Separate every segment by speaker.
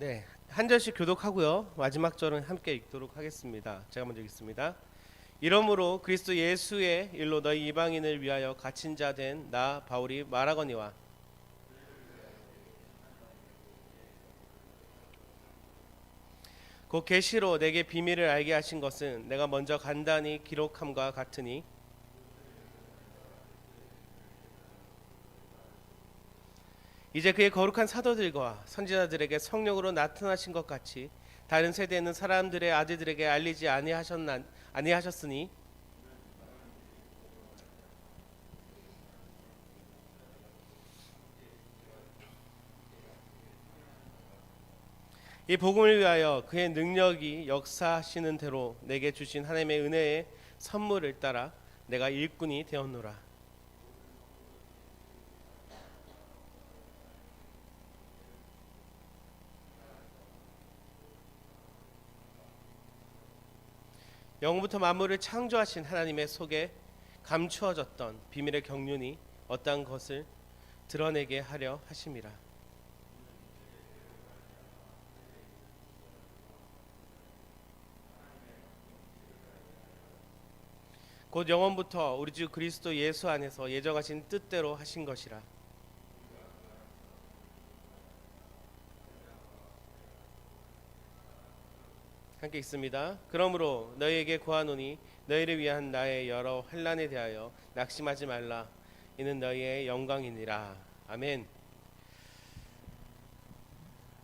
Speaker 1: 네, 한 절씩 교독하고요. 마지막 절은 함께 읽도록 하겠습니다. 제가 먼저 읽습니다. 이러므로 그리스도 예수의 일로 너희 이방인을 위하여 갇힌 자 된 나 바울이 말하거니와 곧 계시로 내게 비밀을 알게 하신 것은 내가 먼저 간단히 기록함과 같으니 이제 그의 거룩한 사도들과 선지자들에게 성령으로 나타나신 것 같이 다른 세대에 있는 사람들의 아들들에게 알리지 아니하셨으니 이 복음을 위하여 그의 능력이 역사하시는 대로 내게 주신 하나님의 은혜의 선물을 따라 내가 일꾼이 되었노라. 영부터 만물을 창조하신 하나님의 속에 감추어졌던 비밀의 경륜이 어떠한 것을 드러내게 하려 하심이라. 곧 영원부터 우리 주 그리스도 예수 안에서 예정하신 뜻대로 하신 것이라. 함께 읽습니다. 그러므로 너희에게 구하노니 너희를 위한 나의 여러 환난에 대하여 낙심하지 말라. 이는 너희의 영광이니라. 아멘.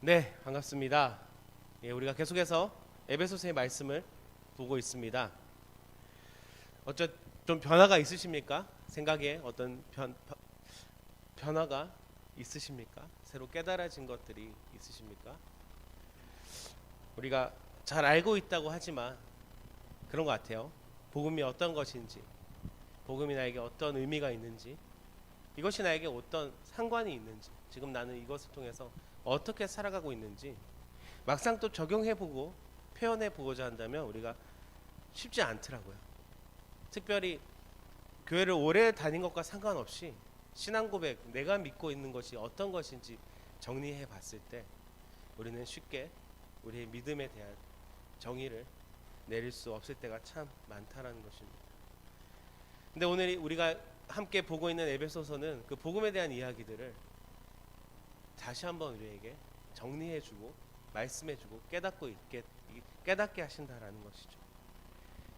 Speaker 1: 네, 반갑습니다. 우리가 계속해서 에베소서의 말씀을 보고 있습니다. 좀 변화가 있으십니까? 생각에 어떤 변화가 있으십니까? 새로 깨달아진 것들이 있으십니까? 우리가 잘 알고 있다고 하지만 그런 것 같아요. 복음이 어떤 것인지, 복음이 나에게 어떤 의미가 있는지, 이것이 나에게 어떤 상관이 있는지, 지금 나는 이것을 통해서 어떻게 살아가고 있는지 막상 또 적용해보고 표현해보고자 한다면 우리가 쉽지 않더라고요. 특별히 교회를 오래 다닌 것과 상관없이 신앙 고백, 내가 믿고 있는 것이 어떤 것인지 정리해 봤을 때 우리는 쉽게 우리의 믿음에 대한 정의를 내릴 수 없을 때가 참 많다라는 것입니다. 근데 오늘 우리가 함께 보고 있는 에베소서는 그 복음에 대한 이야기들을 다시 한번 우리에게 정리해주고 말씀해주고 깨닫게 하신다라는 것이죠.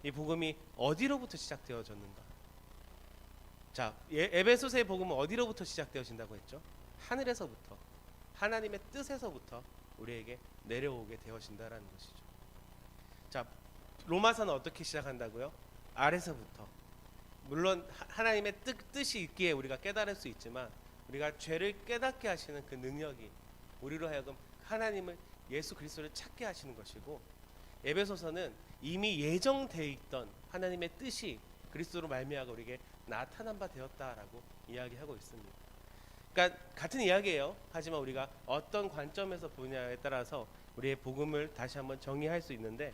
Speaker 1: 이 복음이 어디로부터 시작되어졌는가? 자, 에베소서의 복음은 어디로부터 시작되어진다고 했죠? 하늘에서부터, 하나님의 뜻에서부터 우리에게 내려오게 되어진다라는 것이죠. 자, 로마서는 어떻게 시작한다고요? 아래서부터. 물론 하나님의 뜻이 있기에 우리가 깨달을 수 있지만 우리가 죄를 깨닫게 하시는 그 능력이 우리로 하여금 하나님을, 예수 그리스도를 찾게 하시는 것이고, 에베소서는 이미 예정되어 있던 하나님의 뜻이 그리스도로 말미암아 우리에게 나타난 바 되었다라고 이야기하고 있습니다. 그러니까 같은 이야기예요. 하지만 우리가 어떤 관점에서 보냐에 따라서 우리의 복음을 다시 한번 정의할 수 있는데,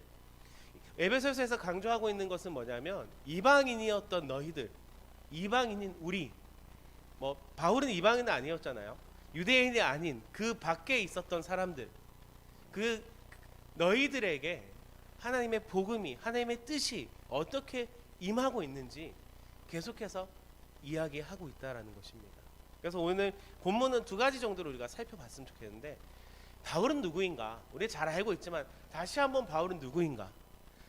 Speaker 1: 에베소서에서 강조하고 있는 것은 뭐냐면 이방인이었던 너희들, 이방인인 우리, 바울은 이방인은 아니었잖아요. 유대인이 아닌 그 밖에 있었던 사람들, 그 너희들에게 하나님의 복음이, 하나님의 뜻이 어떻게 임하고 있는지 계속해서 이야기하고 있다라는 것입니다. 그래서 오늘 본문은 두 가지 정도로 우리가 살펴봤으면 좋겠는데, 바울은 누구인가? 우리 잘 알고 있지만 다시 한번 바울은 누구인가?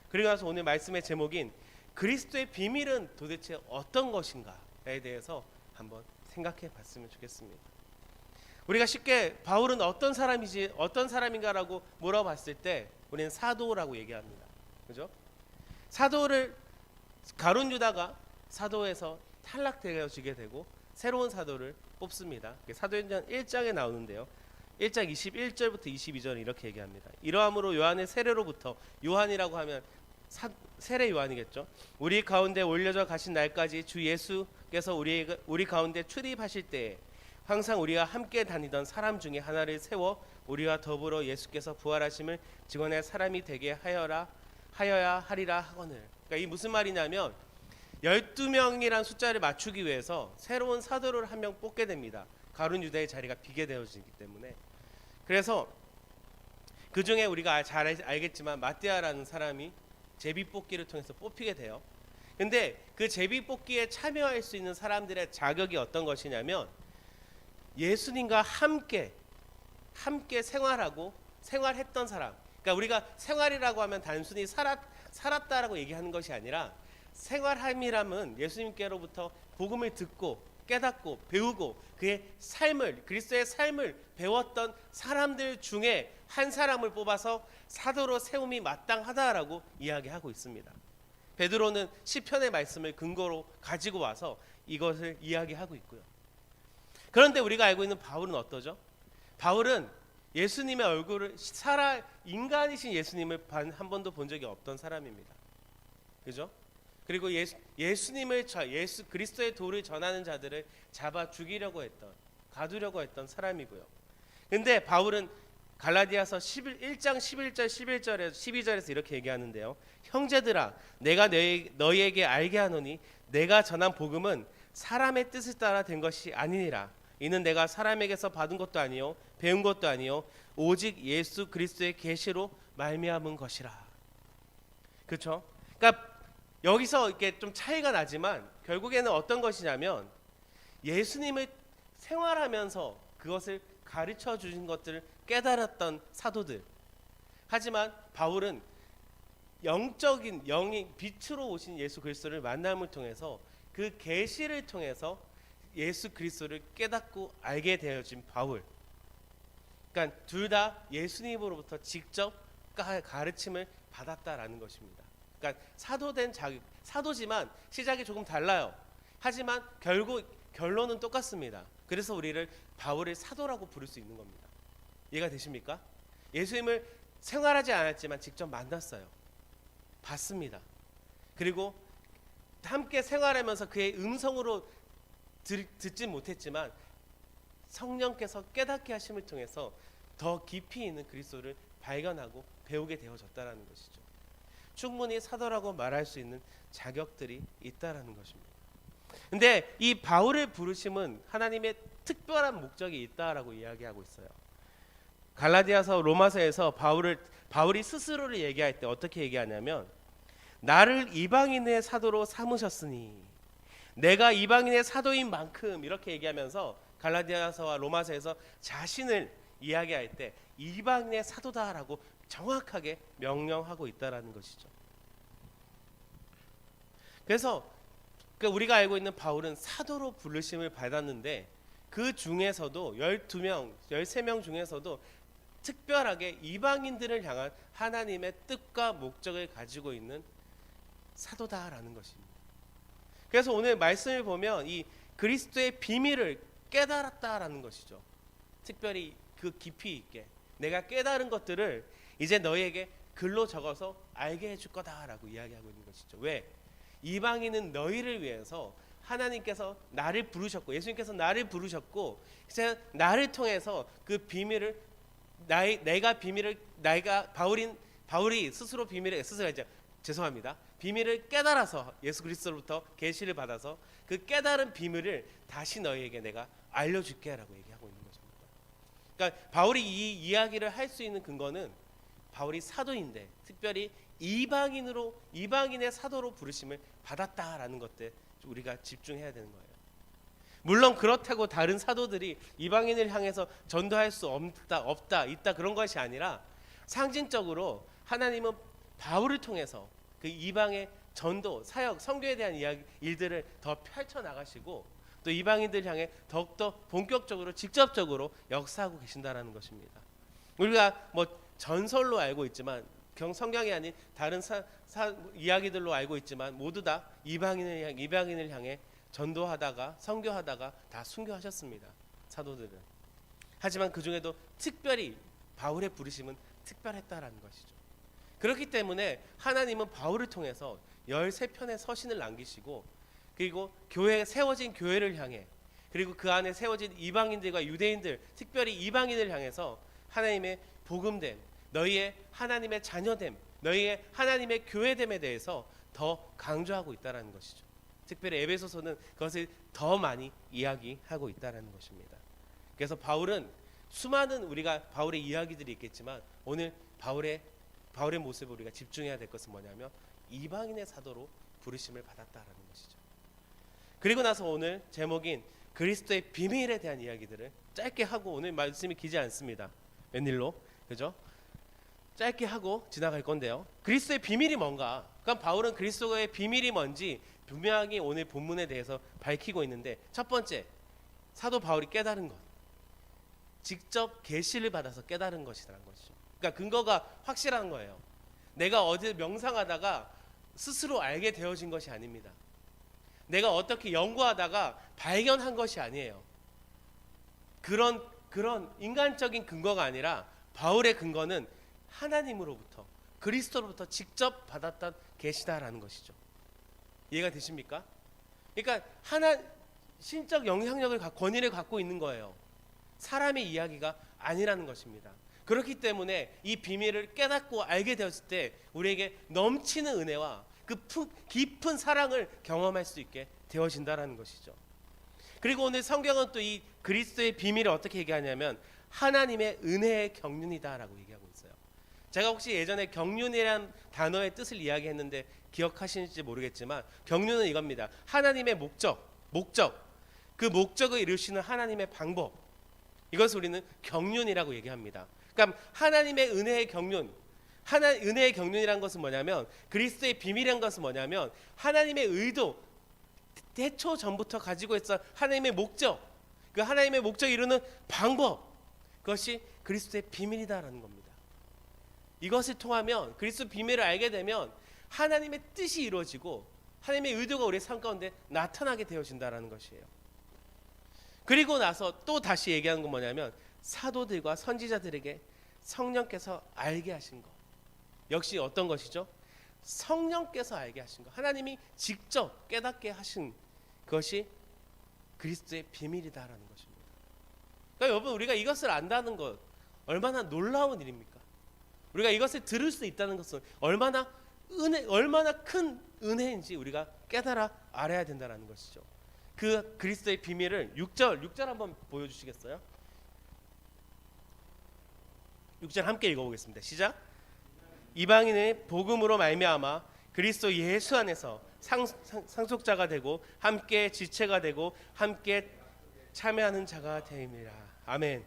Speaker 1: 그리고 나서 오늘 말씀의 제목인 그리스도의 비밀은 도대체 어떤 것인가에 대해서 한번 생각해 봤으면 좋겠습니다. 우리가 쉽게 바울은 어떤 사람이지, 어떤 사람인가라고 물어봤을 때 우리는 사도라고 얘기합니다. 그죠? 사도를 가룟 유다가 사도에서 탈락되어지게 되고 새로운 사도를 뽑습니다. 사도행전 1장에 나오는데요. 1장 21절부터 22절 이렇게 얘기합니다. 이러함으로 요한의 세례로부터, 요한이라고 하면 세례 요한이겠죠. 우리 가운데 올려져 가신 날까지 주 예수께서 우리 가운데 출입하실 때에 항상 우리가 함께 다니던 사람 중에 하나를 세워 우리와 더불어 예수께서 부활하심을 증언할 사람이 되게 하여야 하리라 하거늘. 그러니까 이 무슨 말이냐면 12명이란 숫자를 맞추기 위해서 새로운 사도를 한 명 뽑게 됩니다. 가룟 유다의 자리가 비게 되어지기 때문에. 그래서 그 중에 우리가 잘 알겠지만 마띠아라는 사람이 제비뽑기를 통해서 뽑히게 돼요. 근데 그 제비뽑기에 참여할 수 있는 사람들의 자격이 어떤 것이냐면 예수님과 함께 생활했던 사람. 그러니까 우리가 생활이라고 하면 단순히 살았다라고 얘기하는 것이 아니라, 생활함이라면 예수님께로부터 복음을 듣고 깨닫고 배우고 그리스도의 삶을 배웠던 사람들 중에 한 사람을 뽑아서 사도로 세움이 마땅하다라고 이야기하고 있습니다. 베드로는 시편의 말씀을 근거로 가지고 와서 이것을 이야기하고 있고요. 그런데 우리가 알고 있는 바울은 어떠죠? 바울은 예수님의 얼굴을 인간이신 예수님을 한 번도 본 적이 없던 사람입니다. 그죠? 그리고 예수 그리스도의 도를 전하는 자들을 잡아 죽이려고 했던, 가두려고 했던 사람이고요. 근데 바울은 갈라디아서 1장 11절 12절에서 이렇게 얘기하는데요. 형제들아, 내가 너희에게 알게 하노니 내가 전한 복음은 사람의 뜻을 따라 된 것이 아니니라. 이는 내가 사람에게서 받은 것도 아니요 배운 것도 아니요 오직 예수 그리스도의 계시로 말미암은 것이라. 그렇죠? 그러니까 여기서 이렇게 좀 차이가 나지만 결국에는 어떤 것이냐면, 예수님을 생활하면서 그것을 가르쳐 주신 것들을 깨달았던 사도들. 하지만 바울은 영이 빛으로 오신 예수 그리스도를 만남을 통해서 그 계시를 통해서 예수 그리스도를 깨닫고 알게 되어진 바울. 그러니까 둘 다 예수님으로부터 직접 가르침을 받았다라는 것입니다. 그러니까 사도지만 시작이 조금 달라요. 하지만 결론은 똑같습니다. 그래서 우리를 바울을 사도라고 부를 수 있는 겁니다. 이해가 되십니까? 예수님을 생활하지 않았지만 직접 만났어요. 봤습니다. 그리고 함께 생활하면서 그의 음성으로 듣지 못했지만 성령께서 깨닫게 하심을 통해서 더 깊이 있는 그리스도를 발견하고 배우게 되어졌다는 것이죠. 충분히 사도라고 말할 수 있는 자격들이 있다라는 것입니다. 근데 이 바울의 부르심은 하나님의 특별한 목적이 있다라고 이야기하고 있어요. 갈라디아서 로마서에서 바울이 스스로를 얘기할 때 어떻게 얘기하냐면, 나를 이방인의 사도로 삼으셨으니 내가 이방인의 사도인 만큼, 이렇게 얘기하면서 갈라디아서와 로마서에서 자신을 이야기할 때 이방인의 사도다라고 정확하게 명령하고 있다라는 것이죠. 그래서 우리가 알고 있는 바울은 사도로 부르심을 받았는데, 그 중에서도 12명, 13명 중에서도 특별하게 이방인들을 향한 하나님의 뜻과 목적을 가지고 있는 사도다라는 것입니다. 그래서 오늘 말씀을 보면 이 그리스도의 비밀을 깨달았다라는 것이죠. 특별히 그 깊이 있게 내가 깨달은 것들을 이제 너희에게 글로 적어서 알게 해줄 거다라고 이야기하고 있는 것이죠. 왜? 이방인은 너희를 위해서 하나님께서 나를 부르셨고, 예수님께서 나를 부르셨고, 이제 나를 통해서 그 비밀을 바울이 스스로 비밀을 깨달아서 예수 그리스도로부터 계시를 받아서 그 깨달은 비밀을 다시 너희에게 내가 알려줄게라고 얘기하고 있는 것입니다. 그러니까 바울이 이 이야기를 할 수 있는 근거는 바울이 사도인데 특별히 이방인의 사도로 부르심을 받았다라는 것들 우리가 집중해야 되는 거예요. 물론 그렇다고 다른 사도들이 이방인을 향해서 전도할 수 있다 그런 것이 아니라, 상징적으로 하나님은 바울을 통해서 그 이방의 전도, 사역, 선교에 대한 일들을 더 펼쳐나가시고 또 이방인들 향해 더욱더 본격적으로 직접적으로 역사하고 계신다라는 것입니다. 우리가 전설로 알고 있지만, 성경이 아닌 다른 이야기들로 알고 있지만 모두 다 이방인을 향해 전도하다가 선교하다가 다 순교하셨습니다. 사도들은. 하지만 그 중에도 특별히 바울의 부르심은 특별했다라는 것이죠. 그렇기 때문에 하나님은 바울을 통해서 13편의 서신을 남기시고, 그리고 세워진 교회를 향해, 그리고 그 안에 세워진 이방인들과 유대인들, 특별히 이방인을 향해서 하나님의 복음됨, 너희의 하나님의 자녀됨, 너희의 하나님의 교회됨에 대해서 더 강조하고 있다는 것이죠. 특별히 에베소서는 그것을 더 많이 이야기하고 있다는 것입니다. 그래서 바울은 수많은 우리가 바울의 이야기들이 있겠지만 오늘 바울의 모습을 우리가 집중해야 될 것은 뭐냐면 이방인의 사도로 부르심을 받았다라는 것이죠. 그리고 나서 오늘 제목인 그리스도의 비밀에 대한 이야기들을 짧게 하고, 오늘 말씀이 길지 않습니다. 웬일로, 그죠? 짧게 하고 지나갈 건데요. 그리스도의 비밀이 뭔가? 그럼 바울은 그리스도의 비밀이 뭔지 분명하게 오늘 본문에 대해서 밝히고 있는데, 첫 번째, 사도 바울이 깨달은 것, 직접 계시를 받아서 깨달은 것이라는 것이죠. 그러니까 근거가 확실한 거예요. 내가 어디 명상하다가 스스로 알게 되어진 것이 아닙니다. 내가 어떻게 연구하다가 발견한 것이 아니에요. 그런 인간적인 근거가 아니라 바울의 근거는 하나님으로부터, 그리스도로부터 직접 받았던 계시다라는 것이죠. 이해가 되십니까? 그러니까 신적 영향력을, 권위를 갖고 있는 거예요. 사람의 이야기가 아니라는 것입니다. 그렇기 때문에 이 비밀을 깨닫고 알게 되었을 때 우리에게 넘치는 은혜와 그 깊은 사랑을 경험할 수 있게 되어진다라는 것이죠. 그리고 오늘 성경은 또 이 그리스도의 비밀을 어떻게 얘기하냐면 하나님의 은혜의 경륜이다라고 얘기하고 있어요. 제가 혹시 예전에 경륜이란 단어의 뜻을 이야기했는데 기억하시는지 모르겠지만, 경륜은 이겁니다. 하나님의 목적, 그 목적을 이루시는 하나님의 방법, 이것을 우리는 경륜이라고 얘기합니다. 그러니까 하나님의 은혜의 경륜, 은혜의 경륜이란 것은 뭐냐면, 그리스도의 비밀이란 것은 뭐냐면 하나님의 의도, 태초 전부터 가지고 있어 하나님의 목적, 그 하나님의 목적을 이루는 방법, 그것이 그리스도의 비밀이다라는 겁니다. 이것을 통하면, 그리스도 비밀을 알게 되면 하나님의 뜻이 이루어지고 하나님의 의도가 우리의 삶 가운데 나타나게 되어진다라는 것이에요. 그리고 나서 또 다시 얘기하는 건 뭐냐면 사도들과 선지자들에게 성령께서 알게 하신 것, 역시 어떤 것이죠? 성령께서 알게 하신 것, 하나님이 직접 깨닫게 하신 것이 그리스도의 비밀이다라는 것입니다. 그러니까 여러분, 우리가 이것을 안다는 것 얼마나 놀라운 일입니까? 우리가 이것을 들을 수 있다는 것은 얼마나 큰 은혜인지 우리가 깨달아 알아야 된다는 것이죠. 그 그리스도의 비밀을 6절 한번 보여주시겠어요? 6절 함께 읽어보겠습니다. 시작. 이방인의 복음으로 말미암아 그리스도 예수 안에서 상속자가 되고 함께 지체가 되고 함께 참여하는 자가 되니라. 아멘.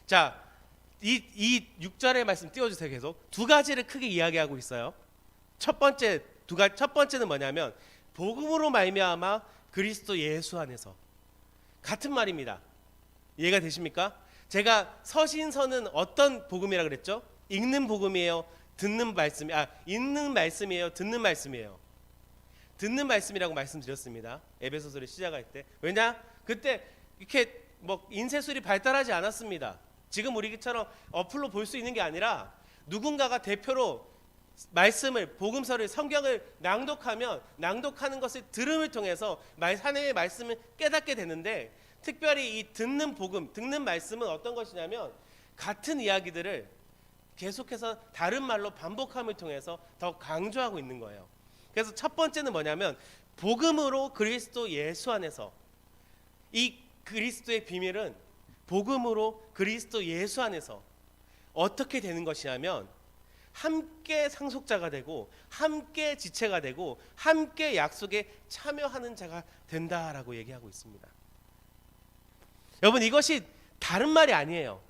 Speaker 1: 자, 이 6절의 말씀 띄워주세요. 계속 두 가지를 크게 이야기하고 있어요. 첫 번째는 뭐냐면 복음으로 말미암아 그리스도 예수 안에서, 같은 말입니다. 이해가 되십니까? 제가 서신서는 어떤 복음이라 그랬죠? 읽는 복음이에요, 듣는 말씀이 읽는 말씀이에요, 듣는 말씀이에요? 듣는 말씀이라고 말씀드렸습니다. 에베소서를 시작할 때. 왜냐? 그때 이렇게 뭐 인쇄술이 발달하지 않았습니다. 지금 우리처럼 어플로 볼 수 있는 게 아니라 누군가가 대표로 말씀을, 복음서를, 성경을 낭독하는 것을 들음을 통해서 하나님의 말씀을 깨닫게 되는데, 특별히 이 듣는 복음, 듣는 말씀은 어떤 것이냐면 같은 이야기들을 계속해서 다른 말로 반복함을 통해서 더 강조하고 있는 거예요. 그래서 첫 번째는 뭐냐면 복음으로 그리스도 예수 안에서, 이 그리스도의 비밀은 복음으로 그리스도 예수 안에서 어떻게 되는 것이냐면 함께 상속자가 되고 함께 지체가 되고 함께 약속에 참여하는 자가 된다라고 얘기하고 있습니다. 여러분, 이것이 다른 말이 아니에요.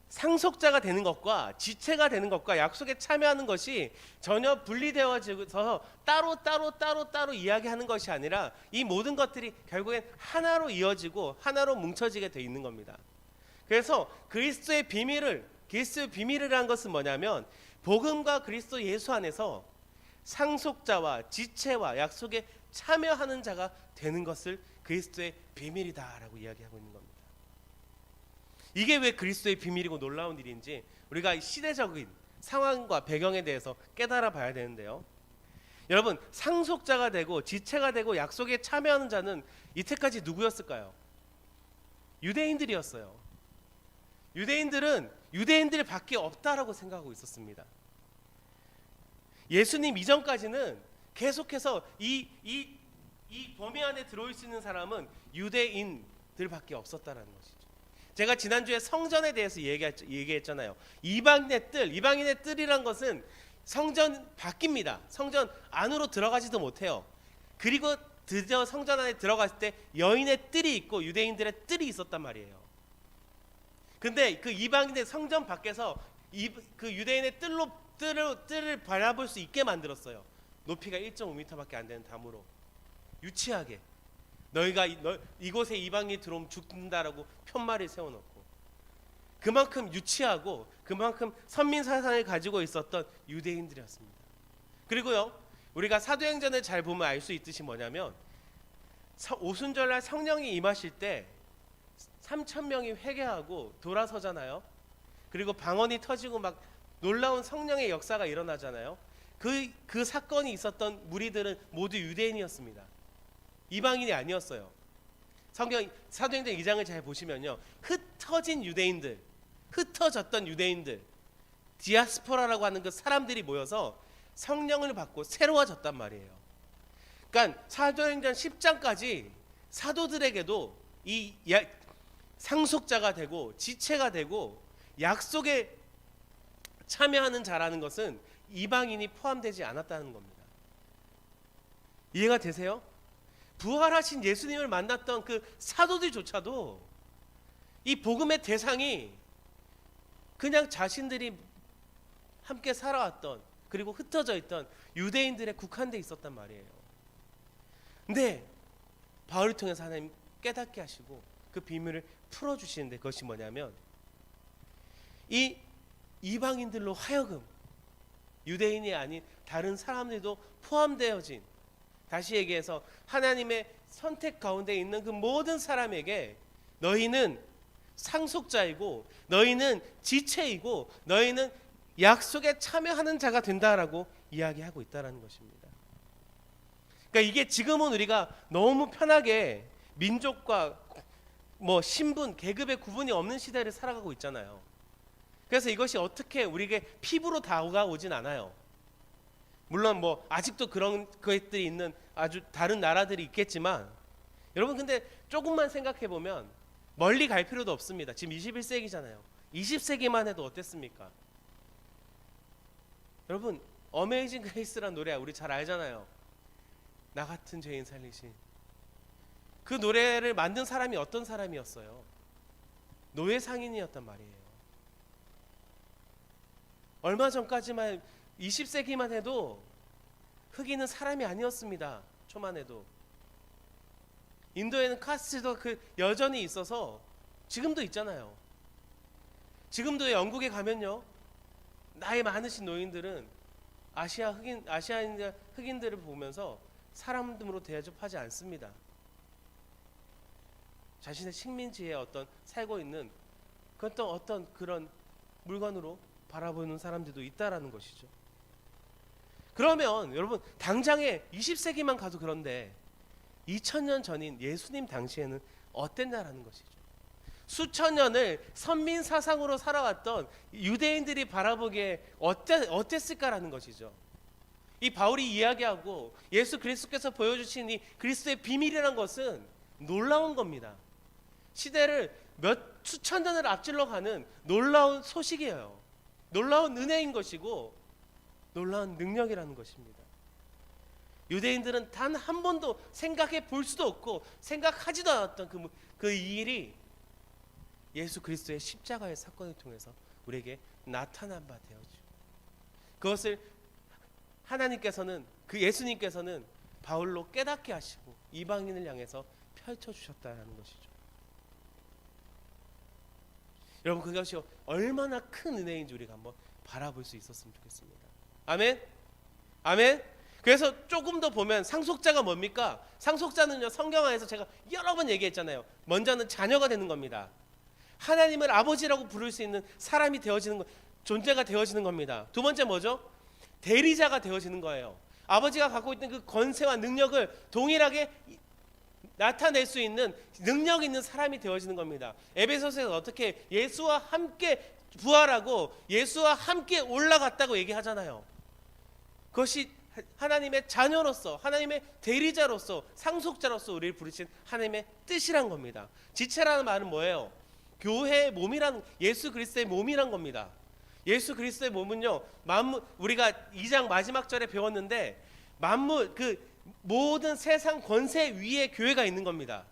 Speaker 1: 상속자가 되는 것과 지체가 되는 것과 약속에 참여하는 것이 전혀 분리되어져서 따로 이야기하는 것이 아니라 이 모든 것들이 결국엔 하나로 이어지고 하나로 뭉쳐지게 되어 있는 겁니다. 그래서 그리스도의 비밀이라는 것은 뭐냐면 복음과 그리스도 예수 안에서 상속자와 지체와 약속에 참여하는 자가 되는 것을 그리스도의 비밀이다라고 이야기하고 있는 겁니다. 이게 왜 그리스도의 비밀이고 놀라운 일인지 우리가 시대적인 상황과 배경에 대해서 깨달아 봐야 되는데요. 여러분, 상속자가 되고 지체가 되고 약속에 참여하는 자는 이때까지 누구였을까요? 유대인들이었어요. 유대인들은 유대인들밖에 없다라고 생각하고 있었습니다. 예수님 이전까지는 계속해서 이 범위 안에 들어올 수 있는 사람은 유대인들밖에 없었다라는 것이죠. 제가 지난주에 성전에 대해서 얘기했잖아요. 이방인의 뜰이란 것은 성전 밖입니다. 성전 안으로 들어가지도 못해요. 그리고 드디어 성전 안에 들어갔을 때 여인의 뜰이 있고 유대인들의 뜰이 있었단 말이에요. 근데 그 이방인의 성전 밖에서 그 유대인의 뜰을 바라볼 수 있게 만들었어요. 높이가 1.5m밖에 안 되는 담으로 유치하게 너희가 이곳에 이방인이 들어오면 죽는다라고 편말을 세워놓고, 그만큼 유치하고 그만큼 선민 사상을 가지고 있었던 유대인들이었습니다. 그리고요, 우리가 사도행전을 잘 보면 알 수 있듯이 뭐냐면 오순절날 성령이 임하실 때 3,000명이 회개하고 돌아서잖아요. 그리고 방언이 터지고 막 놀라운 성령의 역사가 일어나잖아요. 그 사건이 있었던 무리들은 모두 유대인이었습니다. 이방인이 아니었어요. 사도행전 2장을 잘 보시면요, 흩어졌던 유대인들, 디아스포라라고 하는 그 사람들이 모여서 성령을 받고 새로워졌단 말이에요. 그러니까 사도행전 10장까지 사도들에게도 이 상속자가 되고 지체가 되고 약속에 참여하는 자라는 것은 이방인이 포함되지 않았다는 겁니다. 이해가 되세요? 부활하신 예수님을 만났던 그 사도들조차도 이 복음의 대상이 그냥 자신들이 함께 살아왔던, 그리고 흩어져 있던 유대인들에 국한돼 있었단 말이에요. 근데 바울을 통해서 하나님 깨닫게 하시고 그 비밀을 풀어주시는데, 그것이 뭐냐면 이 이방인들로 하여금 유대인이 아닌 다른 사람들도 포함되어진, 다시 얘기해서 하나님의 선택 가운데 있는 그 모든 사람에게 너희는 상속자이고 너희는 지체이고 너희는 약속에 참여하는 자가 된다라고 이야기하고 있다는 것입니다. 그러니까 이게 지금은 우리가 너무 편하게 민족과 신분, 계급의 구분이 없는 시대를 살아가고 있잖아요. 그래서 이것이 어떻게 우리에게 피부로 다가오진 않아요. 물론 아직도 그런 것들이 있는 아주 다른 나라들이 있겠지만, 여러분 근데 조금만 생각해 보면 멀리 갈 필요도 없습니다. 지금 21세기잖아요. 20세기만 해도 어땠습니까? 여러분, 어메이징 그레이스라는 노래 우리 잘 알잖아요. 나 같은 죄인 살리신. 그 노래를 만든 사람이 어떤 사람이었어요? 노예 상인이었단 말이에요. 얼마 전까지만 20세기만 해도 흑인은 사람이 아니었습니다. 초만 해도. 인도에는 카스트도 여전히 있어서 지금도 있잖아요. 지금도 영국에 가면요, 나이 많으신 노인들은 아시아 흑인들을 보면서 사람으로 대접하지 않습니다. 자신의 식민지에 살고 있는 어떤 그런 물건으로 바라보는 사람들도 있다라는 것이죠. 그러면 여러분, 당장에 20세기만 가도 그런데 2000년 전인 예수님 당시에는 어땠냐라는 것이죠. 수천 년을 선민 사상으로 살아왔던 유대인들이 바라보기에 어땠을까라는 것이죠. 이 바울이 이야기하고 예수 그리스도께서 보여주신 이 그리스도의 비밀이라는 것은 놀라운 겁니다. 시대를 수천 년을 앞질러 가는 놀라운 소식이에요. 놀라운 은혜인 것이고 놀라운 능력이라는 것입니다. 유대인들은 단 한 번도 생각해 볼 수도 없고 생각하지도 않았던 그 일이 예수 그리스도의 십자가의 사건을 통해서 우리에게 나타난 바 되었죠. 그것을 하나님께서는, 예수님께서는 바울로 깨닫게 하시고 이방인을 향해서 펼쳐주셨다는 것이죠. 여러분, 그것이 얼마나 큰 은혜인지 우리가 한번 바라볼 수 있었으면 좋겠습니다. 아멘? 아멘? 그래서 조금 더 보면 상속자가 뭡니까? 상속자는요, 성경 안에서 제가 여러 번 얘기했잖아요. 먼저는 자녀가 되는 겁니다. 하나님을 아버지라고 부를 수 있는 사람이 되어지는 것, 존재가 되어지는 겁니다. 두 번째 뭐죠? 대리자가 되어지는 거예요. 아버지가 갖고 있는 그 권세와 능력을 동일하게 나타낼 수 있는 능력 있는 사람이 되어지는 겁니다. 에베소서에서 어떻게 예수와 함께 부활하고 예수와 함께 올라갔다고 얘기하잖아요. 그것이 하나님의 자녀로서, 하나님의 대리자로서, 상속자로서 우리를 부르신 하나님의 뜻이란 겁니다. 지체라는 말은 뭐예요? 교회의 몸이란, 예수 그리스도의 몸이란 겁니다. 예수 그리스도의 몸은요, 만물, 우리가 2장 마지막 절에 배웠는데 만물, 그 모든 세상 권세 위에 교회가 있는 겁니다.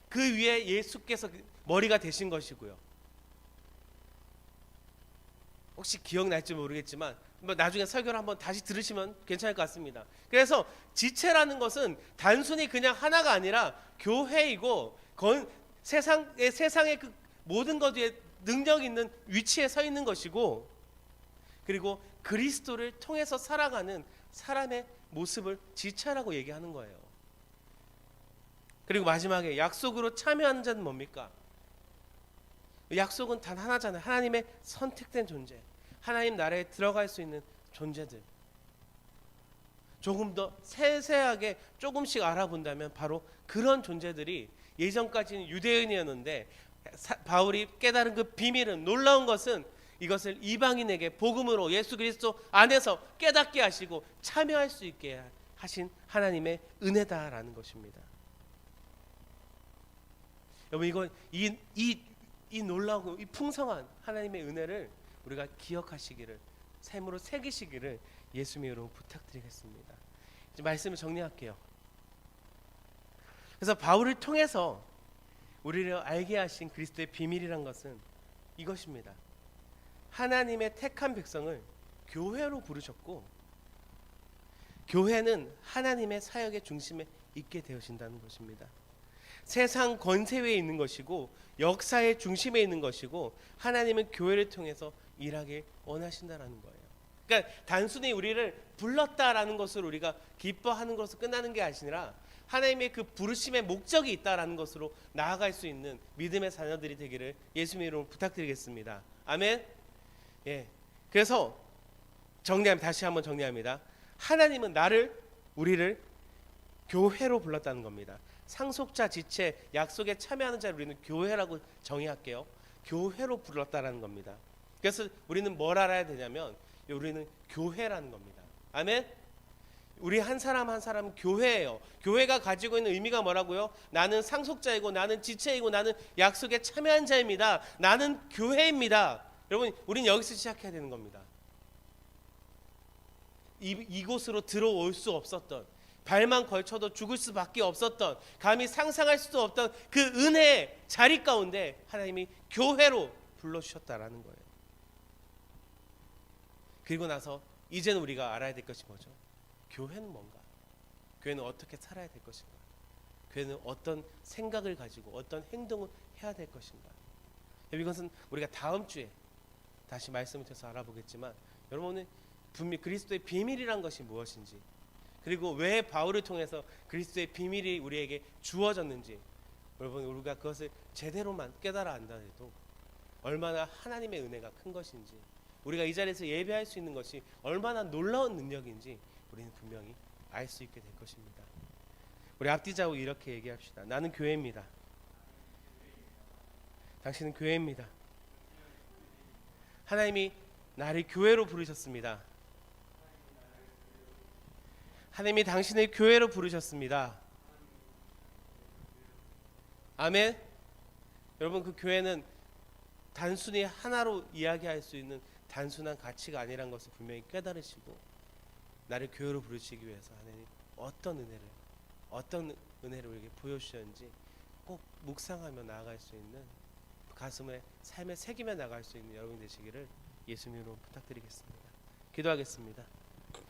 Speaker 1: 그 위에 예수께서 머리가 되신 것이고요. 혹시 기억날지 모르겠지만 나중에 설교를 한번 다시 들으시면 괜찮을 것 같습니다. 그래서 지체라는 것은 단순히 그냥 하나가 아니라 교회이고, 세상의 그 모든 것에 능력 있는 위치에 서 있는 것이고, 그리고 그리스도를 통해서 살아가는 사람의 모습을 지체라고 얘기하는 거예요. 그리고 마지막에 약속으로 참여하는 자는 뭡니까? 약속은 단 하나잖아요. 하나님의 선택된 존재, 하나님 나라에 들어갈 수 있는 존재들. 조금 더 세세하게 조금씩 알아본다면 바로 그런 존재들이, 예전까지는 유대인이었는데 바울이 깨달은 그 비밀은, 놀라운 것은 이것을 이방인에게 복음으로 예수 그리스도 안에서 깨닫게 하시고 참여할 수 있게 하신 하나님의 은혜다라는 것입니다. 여러분, 이건 이 놀라고 이 풍성한 하나님의 은혜를 우리가 기억하시기를, 삶으로 새기시기를 예수님의 이름으로 부탁드리겠습니다. 이제 말씀을 정리할게요. 그래서 바울을 통해서 우리를 알게 하신 그리스도의 비밀이란 것은 이것입니다. 하나님의 택한 백성을 교회로 부르셨고, 교회는 하나님의 사역의 중심에 있게 되어진다는 것입니다. 세상 권세 위에 있는 것이고 역사의 중심에 있는 것이고, 하나님은 교회를 통해서 일하길 원하신다라는 거예요. 그러니까 단순히 우리를 불렀다라는 것으로 우리가 기뻐하는 것으로 끝나는 게 아니라, 하나님의 그 부르심의 목적이 있다라는 것으로 나아갈 수 있는 믿음의 자녀들이 되기를 예수님의 이름으로 부탁드리겠습니다. 아멘. 예. 그래서 다시 한번 정리합니다. 하나님은 우리를 교회로 불렀다는 겁니다. 상속자, 지체, 약속에 참여하는 자를 우리는 교회라고 정의할게요. 교회로 불렀다라는 겁니다. 그래서 우리는 뭘 알아야 되냐면, 우리는 교회라는 겁니다. 아멘. 우리 한 사람 한 사람은 교회예요. 교회가 가지고 있는 의미가 뭐라고요? 나는 상속자이고, 나는 지체이고, 나는 약속에 참여한 자입니다. 나는 교회입니다. 여러분, 우리는 여기서 시작해야 되는 겁니다. 이곳으로 들어올 수 없었던, 발만 걸쳐도 죽을 수밖에 없었던, 감히 상상할 수도 없던 그 은혜의 자리 가운데 하나님이 교회로 불러주셨다라는 거예요. 그리고 나서 이제는 우리가 알아야 될 것이 뭐죠? 교회는 뭔가? 교회는 어떻게 살아야 될 것인가? 교회는 어떤 생각을 가지고 어떤 행동을 해야 될 것인가? 이것은 우리가 다음 주에 다시 말씀을 통해서 알아보겠지만, 여러분은 분명 그리스도의 비밀이란 것이 무엇인지, 그리고 왜 바울을 통해서 그리스도의 비밀이 우리에게 주어졌는지, 여러분 우리가 그것을 제대로만 깨달아 안다해도 얼마나 하나님의 은혜가 큰 것인지, 우리가 이 자리에서 예배할 수 있는 것이 얼마나 놀라운 능력인지 우리는 분명히 알 수 있게 될 것입니다. 우리 앞뒤 자고 이렇게 얘기합시다. 나는 교회입니다. 당신은 교회입니다. 하나님이 나를 교회로 부르셨습니다. 하나님이 당신을 교회로 부르셨습니다. 아멘. 여러분, 그 교회는 단순히 하나로 이야기할 수 있는 단순한 가치가 아니란 것을 분명히 깨달으시고, 나를 교회로 부르시기 위해서 하나님 어떤 은혜를 우리에게 보여주셨는지 꼭 묵상하며 나아갈 수 있는, 가슴에 삶에 새기며 나갈 수 있는 여러분 되시기를 예수님으로 부탁드리겠습니다. 기도하겠습니다.